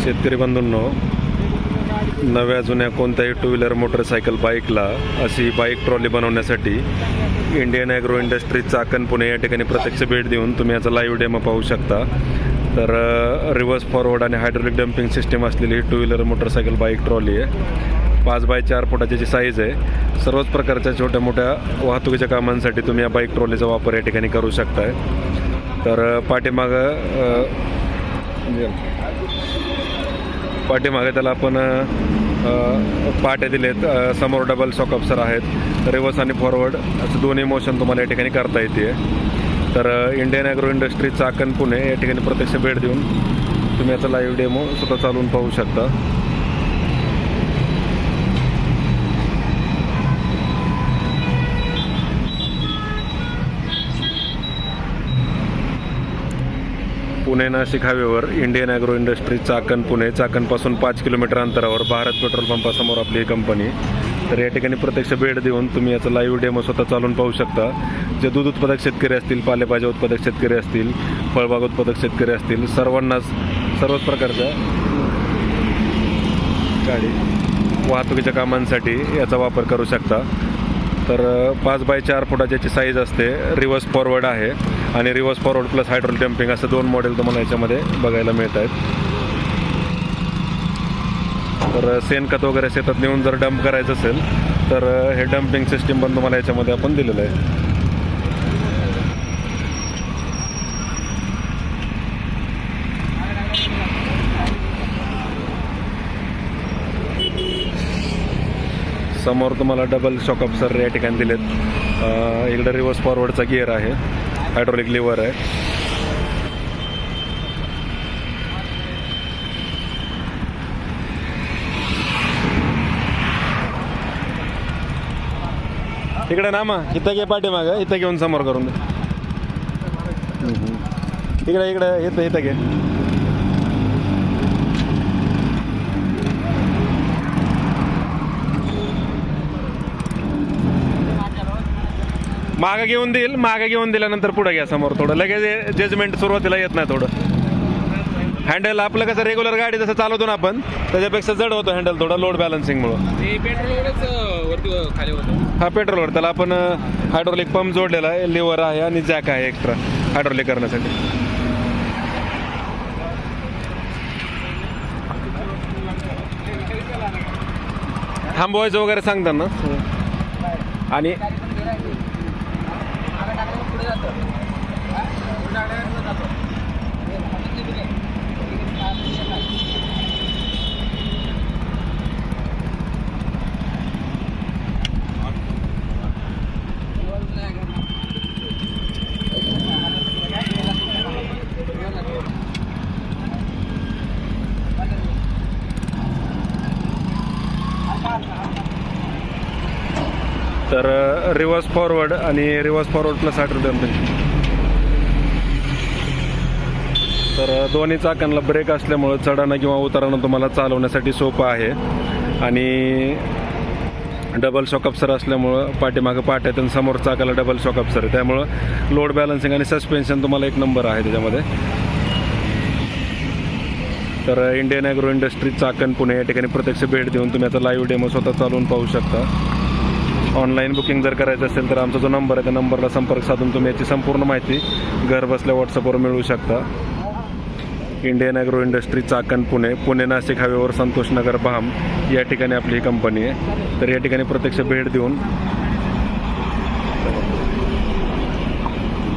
शेतकरी बंधूंनो, नव्या जुन्या कोणत्याही टू व्हीलर मोटरसायकल बाईकला अशी बाईक ट्रॉली बनवण्यासाठी Indian agro industries Chakan Pune या ठिकाणी प्रत्यक्ष भेट देऊन तुम्ही याचा लाईव्ह डेमो पाहू शकता. तर रिव्हर्स फॉरवर्ड आणि हायड्रोलिक डम्पिंग सिस्टीम असलेली ही two wheeler motorcycle bike trolley आहे. 5 बाय 4 फुटाची जी साईज आहे. सर्वच प्रकारच्या छोट्या मोठ्या वाहतुकीच्या कामांसाठी तुम्ही या बाईक ट्रॉलीचा वापर या ठिकाणी करू शकताय. तर पाठीमागे त्याला आपण पाट्या दिलेत. समोर डबल शॉक अब्सर आहेत. रिव्हर्स आणि फॉरवर्ड असं दोन्ही मोशन तुम्हाला या ठिकाणी करता येते. तर Indian agro industries Chakan Pune या ठिकाणी प्रत्यक्ष भेट देऊन तुम्ही याचा लाईव्ह डेमो स्वतः चालवून पाहू शकता. पुणे नाशिक हायवेवर Indian agro industries Chakan Pune, चाकणपासून 5 किलोमीटर अंतरावर भारत पेट्रोल पंपासमोर आपली ही कंपनी. तर या ठिकाणी प्रत्यक्ष भेट देऊन तुम्ही याचा लाईव्ह डेमो स्वतः चालवून पाहू शकता. जे दूध उत्पादक शेतकरी असतील, पालेभाज्या उत्पादक शेतकरी असतील, फळबाग उत्पादक शेतकरी असतील, सर्वांनाच सर्वच प्रकारच्या गाडी वाहतुकीच्या कामांसाठी याचा वापर करू शकता. तर 5 बाय 4 फुटाची याची साईज असते. रिव्हर्स फॉरवर्ड आहे आणि reverse forward plus hydraulic damping असं 2 मॉडेल तुम्हाला याच्यामध्ये बघायला मिळत आहेत. तर शेणखत वगैरे शेतात नेऊन जर डंप करायचं असेल तर हे डम्पिंग सिस्टीम पण तुम्हाला याच्यामध्ये आपण दिलेलं आहे. समोर तुम्हाला डबल शॉक अब्सर या ठिकाणी दिलेत. इकडे रिव्हर्स फॉरवर्डचा गिअर आहे, हायड्रोलिक लिव्हर आहे. इकडे ना मग इथं घे, पाठीमागं इथं घेऊन समोर करून दे. इकडे इथं घे. मागं घेऊन दिल्यानंतर पुढे घ्या समोर. थोडं लगेच जजमेंट सुरुवातीला येत नाही. थोडं हँडल आपलं कसं रेग्युलर गाडी जसं चालवतो ना आपण त्याच्यापेक्षा जड होतं हँडल थोडं लोड बॅलन्सिंगमुळं. हा पेट्रोलवर त्याला आपण हायड्रोलिक पंप जोडलेला आहे, लिव्हर आहे आणि जॅक आहे एक्स्ट्रा हायड्रोलिक करण्यासाठी. थांबवायचं वगैरे सांगतात ना. आणि तर रिव्हर्स फॉरवर्ड आणि reverse forward plus hydraulic damping. तर दोन्ही चाकांना ब्रेक असल्यामुळं चढाणं किंवा उतरणं तुम्हाला चालवण्यासाठी सोपं आहे. आणि डबल शॉक अब्सर असल्यामुळं पाठीमागं पाट्यात आणि समोर चाकाला डबल शॉक अब्सर आहे. त्यामुळं लोड बॅलन्सिंग आणि सस्पेन्शन तुम्हाला 1 नंबर आहे त्याच्यामध्ये. तर Indian agro industries Chakan Pune या ठिकाणी प्रत्यक्ष भेट देऊन तुम्ही आता लाईव्ह डेमो स्वतः चालवून पाहू शकता. ऑनलाईन बुकिंग जर करायचं असेल तर आमचा जो नंबर आहे त्या नंबरला संपर्क साधून तुम्ही याची संपूर्ण माहिती घर बसल्या व्हॉट्सअपवर मिळवू शकता. Indian agro industries Chakan Pune, Pune Nashik हायवेवर संतोष नगर भाम या ठिकाणी आपली ही कंपनी आहे. तर या ठिकाणी प्रत्यक्ष भेट देऊन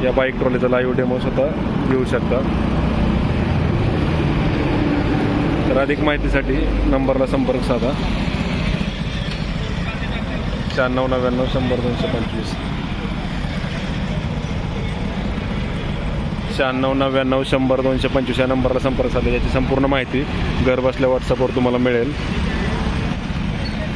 या बाईक ट्रॉलीचा लाईव्ह डेमो स्वतः घेऊ शकता. तर अधिक माहितीसाठी नंबरला संपर्क साधा. 9699 100 225 9699 100 225 या नंबरला संपर्क साधा. याची संपूर्ण माहिती घर बसल्या व्हॉट्सअपवर तुम्हाला मिळेल.